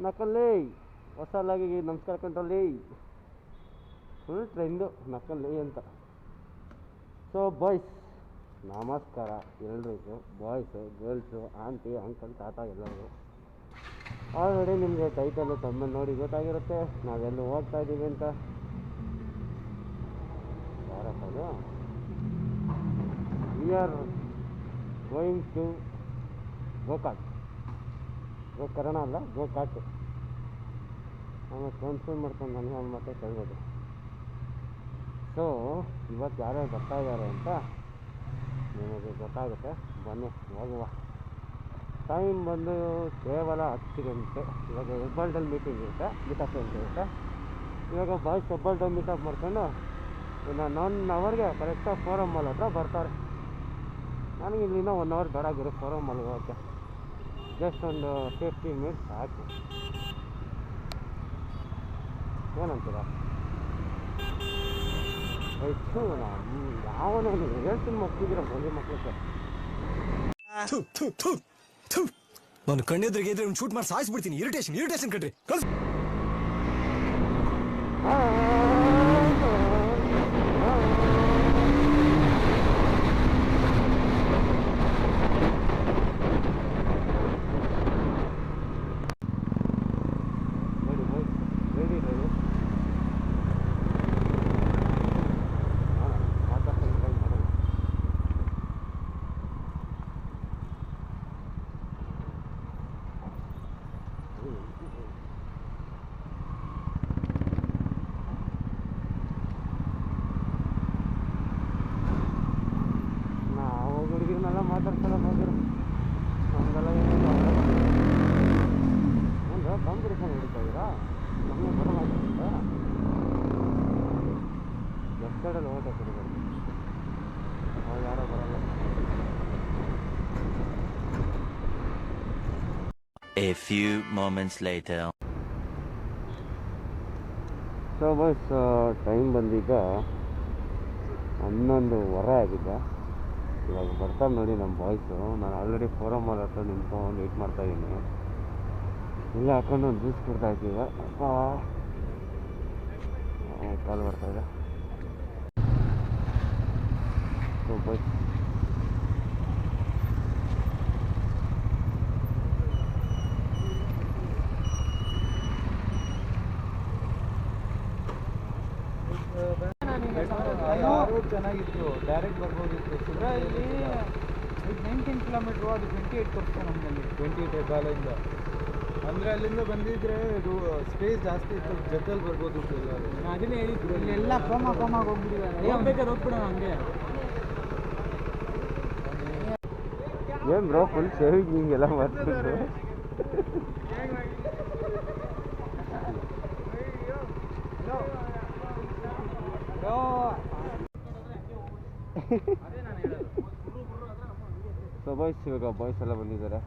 ನಕಲ್ಲಿ ಹೊಸಲಾಗಿ ನಮಸ್ಕಾರ ಕಂಟ್ರಲ್ಲಿ full trend ನಕಲ್ಲಿ ಅಂತ. So boys ನಮಸ್ಕಾರ ಎಲ್ರಿಗೂ, ಬಾಯ್ಸು ಗರ್ಲ್ಸು ಆಂಟಿ ಅಂಕಲ್ ತಾತ ಎಲ್ಲರಿಗೂ. ಆಲ್ರೆಡಿ ನಿಮಗೆ ಟೈಟಲು ತಮ್ಮಲ್ಲಿ ನೋಡಿ ಗೊತ್ತಾಗಿರುತ್ತೆ ನಾವೆಲ್ಲೂ ಹೋಗ್ತಾ ಇದ್ದೀವಿ ಅಂತ. ಯಾರಪ್ಪದು? We are going to Gokat. Gokarna ಅಲ್ಲ, ಗೋಕಾಟು. ಆಮೇಲೆ ಕನ್ಫ್ಯೂಸ್ ಮಾಡ್ಕೊಂಡು ನನಗೆ ಮತ್ತೆ ಕೇಳ್ಬೋದು. ಸೊ ಇವತ್ತು ಯಾರ್ಯಾರು ಬರ್ತಾ ಇದ್ದಾರೆ ಅಂತ ನಿಮಗೆ ಗೊತ್ತಾಗುತ್ತೆ. ಬನ್ನಿ ಹೋಗುವ. ಟೈಮ್ ಬಂದು ಕೇವಲ 10 ಗಂಟೆ. ಇವಾಗ ಹೆಬ್ಬಾಳದಲ್ಲಿ ಮೀಟಿಂಗ್ ಇರುತ್ತೆ, ಮೀಟಪ್ ಅಂತ ಇರುತ್ತೆ. ಇವಾಗ ಬಾಯ್ಸ್ ಹೆಬ್ಬಾಳದಲ್ಲಿ ಮೀಟಪ್ ಮಾಡ್ಕೊಂಡು ಇನ್ನು 1 ಅವರ್ಗೆ ಕರೆಕ್ಟಾಗಿ ಫೋರಮ್ ಮಾಲ್ ಹತ್ರ ಬರ್ತಾರೆ. ನನಗೆ ಇಲ್ಲಿಂದ 1 ಅವರ್ ಬೇಡಾಗಿರೋ ಫೋರಮ್ ಮಾಲ್ ಹೋಗೋಕ್ಕೆ. ಜಸ್ಟ್ ಒಂದು 15 ಮಿನಿಟ್ಸ್ ಸಾಕು. ಏನಂತೀರ? ಹೆಚ್ಚು ಯಾವನು ಹೇಳ್ತೀನಿ ಮಕ್ಕಳಿದ್ದೀರ ಮನೆ ಮಕ್ಕಳಿಗೆ. ನಾನು ಕಣ್ಣೆದ್ರಿಗೆ ಇದ್ರೆ ಶೂಟ್ ಮಾಡಿ ಸಾಯಿಸ್ಬಿಡ್ತೀನಿ. ಇರಿಟೇಷನ್ ಕಟ್ರಿ. ಹುಡುಗಿರನ್ನೆಲ್ಲ ಮಾತಾಡ್ಸಲ್ಲ ಹೋಗಿರು. ನಮಗೆಲ್ಲ ಏನಿಲ್ಲ. ಒಂದು ಕಾಂಪಿಟೇಷನ್ ಹಿಡಿತಾ ಇದ್ದೀರಾ? ನಮಗೆ ಬರಲ್ಲ ಅಂತ ಲೆಫ್ಟ್ ಸೈಡಲ್ಲಿ ಹೋಗ್ತಾ ಕೊಡಬೇಕು. ಅವ್ರು ಯಾರೋ ಬರಲ್ಲ. A few moments later. So bus time ಬಂದೀಗ 11:15 ಆಗಿದೆ. ಇವಾಗ ಬರ್ತಾರೆ ನೋಡಿ ನಮ್ಮ ಬಾಯ್ಸು. ನಾನು ಆಲ್ರೆಡಿ ಫೋರಮ್ ಮಾಲ್ ಹತ್ರ ನಿಂತ್ಕೊಂಡು ವೆಯ್ಟ್ ಮಾಡ್ತಾಯಿದ್ದೀನಿ. ಇಲ್ಲ ಹಾಕೊಂಡು ಒಂದು ಜ್ಯೂಸ್ ಕೊಡ್ತಾ ಇದ್ದೀವಿ. ಅಪ್ಪ ಕಾಲ್ ಬರ್ತಾಯಿದೆ. ಸೊ ಬಾಯ್ಸ್ ಚೆನ್ನಾಗಿತ್ತು, ಡೈರೆಕ್ಟ್ ಬರ್ಬೋದಿತ್ತು. ಇಲ್ಲಿ 19 ಕಿಲೋಮೀಟ್ರು, ಅದು 28 ತೋರಿಸ್ತು ನಮ್ಮಲ್ಲಿ. 28 ಹೆಬ್ಬಾಳಿಂದ ಅಂದರೆ ಅಲ್ಲಿಂದ ಬಂದಿದ್ರೆ ಇದು ಸ್ಪೇಸ್ ಜಾಸ್ತಿ ಇತ್ತು, ಜೊತೆಲಿ ಬರ್ಬೋದಿತ್ತು ಎಲ್ಲರೂ. ಅದನ್ನೇ ಹೇಳಿದ್ರು. ಇಲ್ಲೆಲ್ಲ ಕೋಮಾಗಿ ಹೋಗ್ಬಿಟ್ಟಿದ್ದಾರೆ. ಬೇಕಾದ್ರೆ ಹೋಗ್ಬಿಡೋಣ ಹಂಗೆ. ಏನು ಬ್ರೋ ಫುಲ್ ಸೇವಿಂಗ್ ಹಿಂಗೆಲ್ಲ ಮಾಡ್ತಿದ್ರು. ಸೊ ಬಾಯ್ಸ್ ಇವಾಗ ಬಾಯ್ಸ್ ಎಲ್ಲ ಬಂದಿದ್ದಾರೆ.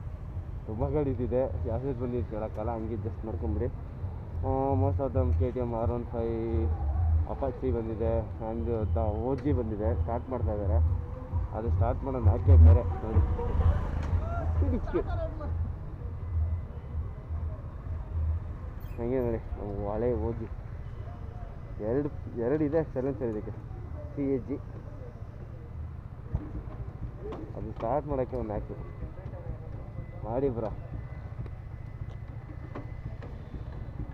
ತುಂಬ ಗಾಡಿ ಇದ್ದಿದೆ, ಯಾವ್ದು ಬಂದಿದ್ದು ಕೇಳೋಕ್ಕಲ್ಲ. ಹಂಗೆ ಜಸ್ಟ್ ನೋಡ್ಕೊಂಬಿಡಿ. Most of them KTM R15 Apache ಬಂದಿದೆ. ಆ್ಯಂಡ್ OG ಬಂದಿದೆ. ಸ್ಟಾರ್ಟ್ ಮಾಡ್ತಾ ಇದ್ದಾರೆ. ಅದು ಸ್ಟಾರ್ಟ್ ಮಾಡೋದು ಹಾಕೇ ಬೇರೆ ನೋಡಿ. ಹಂಗೆ ನೋಡಿ ಹಳೆ OG ಎರಡು ಇದೆ. ಸೈಲೆನ್ಸರ್ ಇದಕ್ಕೆ CAG. ಅದು ಸ್ಟಾರ್ಟ್ ಮಾಡೋಕ್ಕೆ ಒಂದು ಹಾಕಿ ಮಾಡಿ ಬ್ರೋ.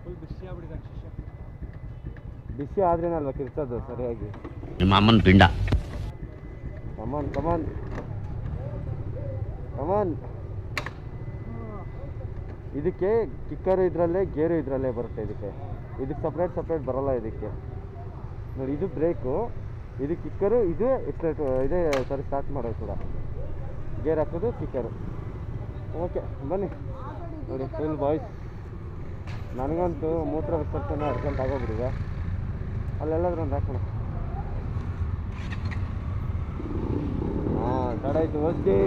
ಫುಲ್ ಬಿಸಿ ಆಗ್ಬಿಟ್ಟಿದೆ. ಬಿಸಿ ಆದ್ರೇನೆ ಅಲ್ವಾ ಕಿರ್ಚೋದು ಸರಿಯಾಗಿ. ನಿಮ್ಮ ಅಮ್ಮನ ಪಿಂಡ. ಕಮಾನ್ ಇದಕ್ಕೆ ಕಿಕ್ಕರು ಇದರಲ್ಲೇ, ಗೇರು ಇದರಲ್ಲೇ ಬರುತ್ತೆ. ಇದಕ್ಕೆ ಸಪ್ರೇಟ್ ಬರಲ್ಲ. ಇದಕ್ಕೆ ನೋಡಿ, ಇದು ಬ್ರೇಕು, ಇದು ಕಿಕ್ಕರು, ಇದು ಎಕ್ಸ್ಟ್ರೇಟ್ ಇದೇ ಸರಿ ಸ್ಟಾರ್ಟ್ ಮಾಡೋದು ಕೂಡ. ಗೇರ್ ಹಾಕೋದು, ಕಿಕ್ಕರು. ಓಕೆ ಬನ್ನಿ ನೋಡಿ ಫುಲ್ ಬಾಯ್ಸ್. ನನಗಂತೂ ಮೂತ್ರ ವಿಸರ್ಜನೆ ಅರ್ಜೆಂಟ್ ಆಗೋಗ್ಬಿಟ್ಟಿದೆ. ಅಲ್ಲೆಲ್ಲಾದ್ರೂ ಒಂದು ಹಾಕೋಣ. ಹಾಂ ತಡ ಆಯಿತು ಓಕೆ.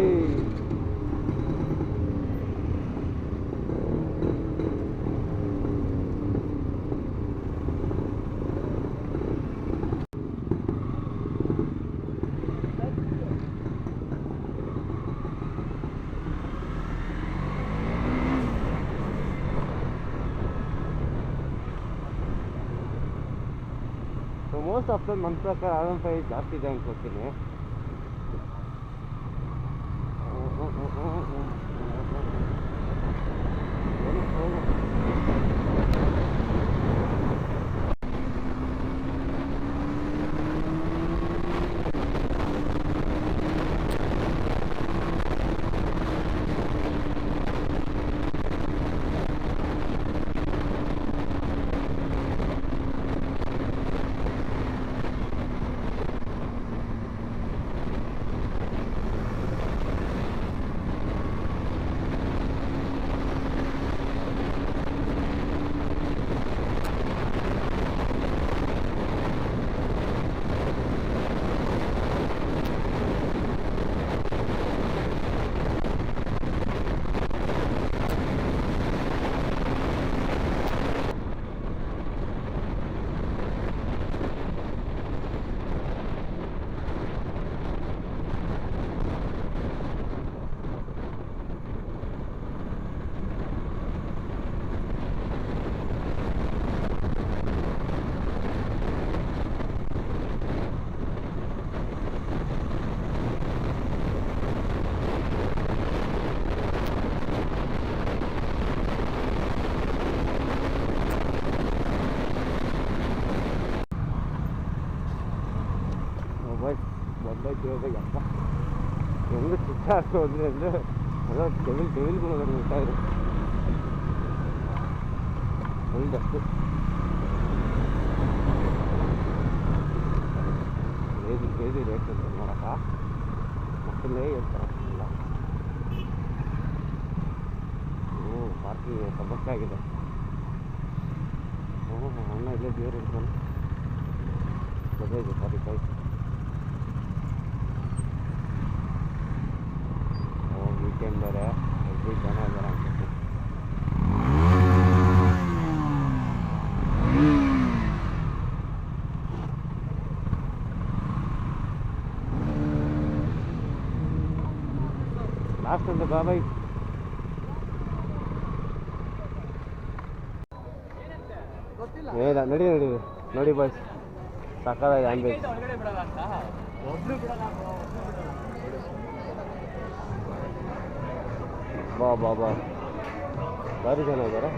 ಮೋಸ್ಟ್ ಆಫ್ ನನ್ನ ಪ್ರಕಾರ R15 ಜಾಸ್ತಿ ಇದೆ ಅನ್ಕೋತೀನಿ. ಬಂದೈತಿ ಅಪ್ಪ ಹೆಂಗೆ ಸುತ್ತಾಡ್ತು ಅಂದರೆ ಎಲ್ಲ ಡೆವಿಲ್ಗಳು ಇರ್ತಾಯಿದ್ರು ಒಂದಷ್ಟು ಬೇದಿ ರೇಟ್ ಅಂತ ನೋಡಕ್ಕ ಮಕ್ಕಳೇ ಇರ್ತಾರೆ ಇಲ್ಲ ಪಾರ್ಕಿಂಗ್ ಸಮಸ್ಯೆ ಆಗಿದೆ. ಅಣ್ಣ ಇಲ್ಲೇ ದೇವ್ರು ಇರ್ತಾನೆ ಇದೆ 45. ವೀಕೆಂಡ್ ಬೇರೆ ಎಲ್ಲಿ ಜನ ಇದ್ದಾರೆ ಅನ್ಸುತ್ತೆ. ಲಾಸ್ಟ್ ಒಂದು ಬಾಬಾಯ್ ಏನ ನಡಿ ನೋಡಿ ಬಾಯ್ಸ್ ಸಕ್ಕದಾಗಿ ಅನ್ಬೇಕು. ಬಾ ಭಾರಿ ಜನ ಇದ್ದಾರೆ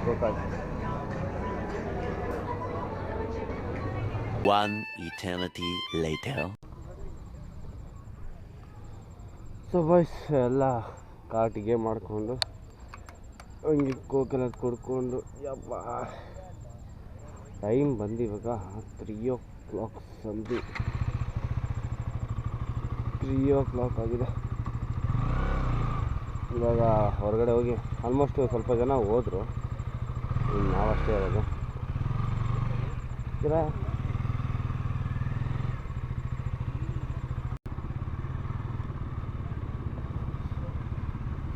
ಗೊತ್ತಾಯ್ತು. One eternity later. So boys ಎಲ್ಲ ಕಾಟಿಗೆ ಮಾಡಿಕೊಂಡು ಹಂಗೆ ಕೋಕೋನಟ್ ಕುಡ್ಕೊಂಡು ಯಪ್ಪ ಟೈಮ್ ಬಂದು ಇವಾಗ 3 o'clock ಸಂಧಿ 3 o'clock ಆಗಿದೆ. ಇವಾಗ ಹೊರಗಡೆ ಹೋಗಿ ಆಲ್ಮೋಸ್ಟ್ ಸ್ವಲ್ಪ ಜನ ಹೋದರು, ನಾವಷ್ಟೇ ಇರೋದು.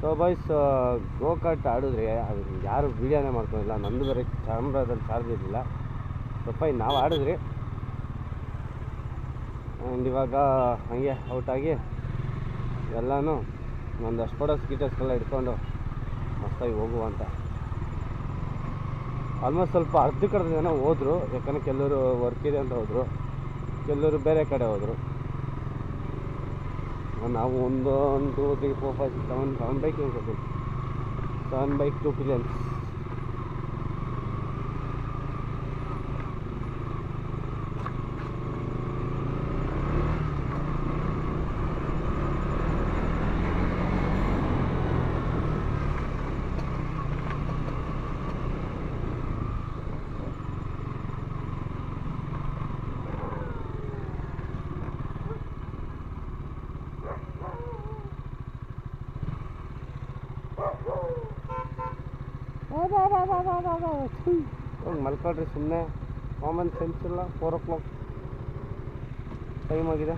ಸೊ ಬಾಯ್ಸ್ ಗೋಕಾಟ್ ಆಡಿದ್ರೆ ಅದು ಯಾರು ವೀಡಿಯೋನೇ ಮಾಡ್ಕೊಂಡಿಲ್ಲ. ನಂದು ಬೇರೆ ಕ್ಯಾಮ್ರಾದಲ್ಲಿ ಚಾರ್ಜ್ ಇರಲಿಲ್ಲ. ಸ್ವಲ್ಪ ನಾವು ಆಡಿದ್ರಿ ಆ್ಯಂಡ್ ಇವಾಗ ಹಾಗೆ ಔಟಾಗಿ ಎಲ್ಲನೂ ಒಂದಷ್ಟು ಫೋಟೋಸ್ಗೆಲ್ಲ ಇಟ್ಕೊಂಡು ಮಸ್ತಾಗಿ ಹೋಗುವಂತ. ಆಲ್ಮೋಸ್ಟ್ ಸ್ವಲ್ಪ ಅರ್ಧಕ್ಕರ್ಧ ಜನ ಹೋದರು, ಯಾಕಂದರೆ ಕೆಲವರು ವರ್ಕ್ ಇದೆ ಅಂತ ಹೋದರು, ಕೆಲವರು ಬೇರೆ ಕಡೆ ಹೋದರು. ನಾವು 1 2 3 4 5 6 7 ಬೈಕ್ ಅನ್ಕೋತೀವಿ. 7 ಬೈಕ್ 2 ಪಿಲಿಯನ್ಸ್. ಮಲ್ಕೊಳ್ರಿ ಸುಮ್ಮನೆ, ಕಾಮನ್ ಸೆನ್ಸ್ ಇಲ್ಲ. 4 o'clock ಟೈಮ್ ಆಗಿದೆ.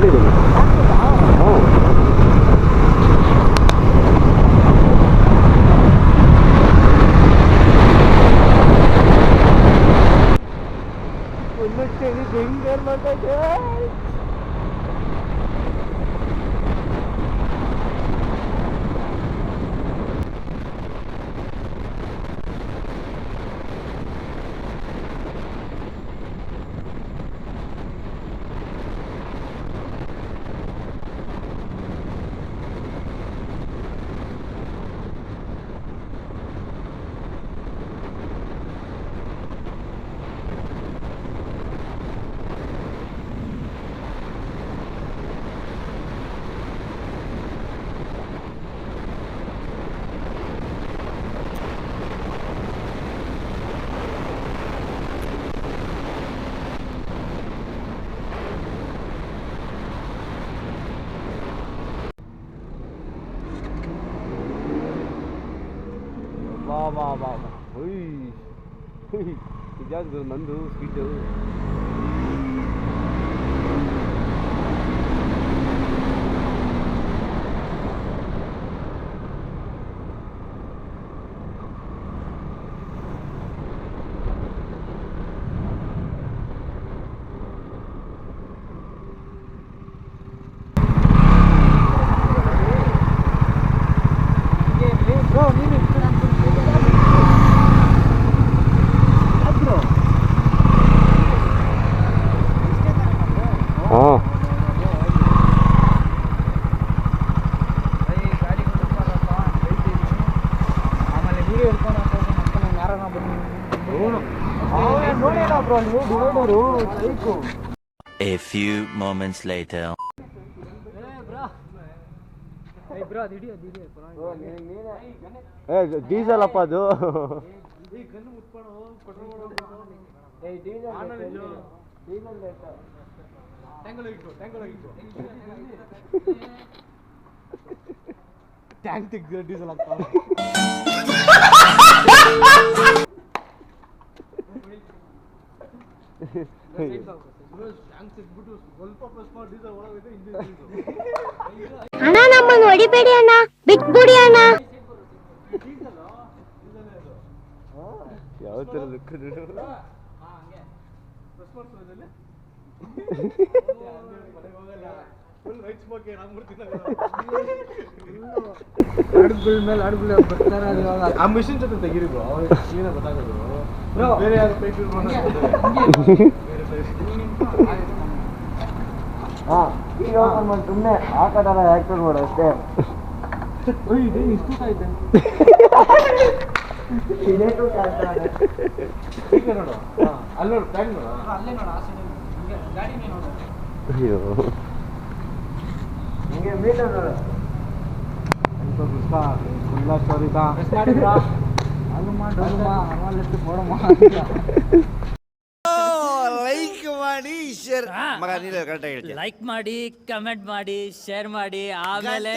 ಮಾಡಿದ್ದೀನಿ. ಹ್ಞೂ ಬಾ ಇದ್ಯಾವುದು ನಂದು ಸ್ವೀಟು. ಹಾಂ ಆಮೇಲೆ ವೀಡಿಯೋ ಹಿಡ್ಕೊಂಡು ನಂಗೆ ಯಾರನ್ನ ಬಂದು ನೋಡೇನ ಬ್ರೋ ನೀವು ಡಿವೈಡರು ಸೈಕು. A few moments later. Diesel ಅಪ್ಪ ಅದು. ಟ್ಯಾಂಕ್ ತೆಗ್ದು ಡೀಸೆಲ್ ಆಗ್ತಾವೆ. ಅಣ್ಣ ನಮ್ಮನ್ನು ಹೊಡಿಬೇಡಿ ಅಣ್ಣ, ಬಿಟ್ಬಿಡಿ ಅಣ್ಣ. ಯಾವ ಥರ ಲುಕ್ ಮೇಲೆ ಬರ್ತಾರೆ. ಆ ಮಿಷಿನ್ ಜೊತೆ ತೆಗೀರಿ ಬ್ರೋ, ಅವ್ರಿಗೆ ಕ್ಲೀನಾಗಿ ಗೊತ್ತಾಗೋದು. ಬೇರೆ ಯಾರು ಪೈಪ್ ಹಾಂ ಈಗ ಸುಮ್ಮನೆ ಆ ಕಡೆ ಆ್ಯಕ್ಟರ್ ಮಾಡು ಅಷ್ಟೇ. ಇಷ್ಟು ಆಯ್ತು ನೋಡು, ಅಲ್ಲಿ ನೋಡು ಟ್ಯಾಂಕ್ ನೋಡು, ಅಲ್ಲೇ ನೋಡು, ಆ ಸೈಡ್ ಗಾಡಿನೇ ನೋಡು. ಅಯ್ಯೋ ಹಿಂಗೆ ಮೀಟರ್ ನೋಡು. ಎಂತ ಗುಸ್ತಾ ಫುಲ್ಲ ಸ್ಟೋರಿ ತಾ ಅಲ್ಲಮ್ಮ ಡೊಲ್ಲಮ್ಮ ಅಮಲೆಟ್ಟು ಕೊಡಮ್ಮ. ಲೈಕ್ ಮಾಡಿ ಶೇರ್ ಮಗ ನೀನು ಕರೆಕ್ಟಾಗಿ ಹೇಳ್ತೀನಿ. ಲೈಕ್ ಮಾಡಿ, ಕಮೆಂಟ್ ಮಾಡಿ, ಶೇರ್ ಮಾಡಿ, ಆಮೇಲೆ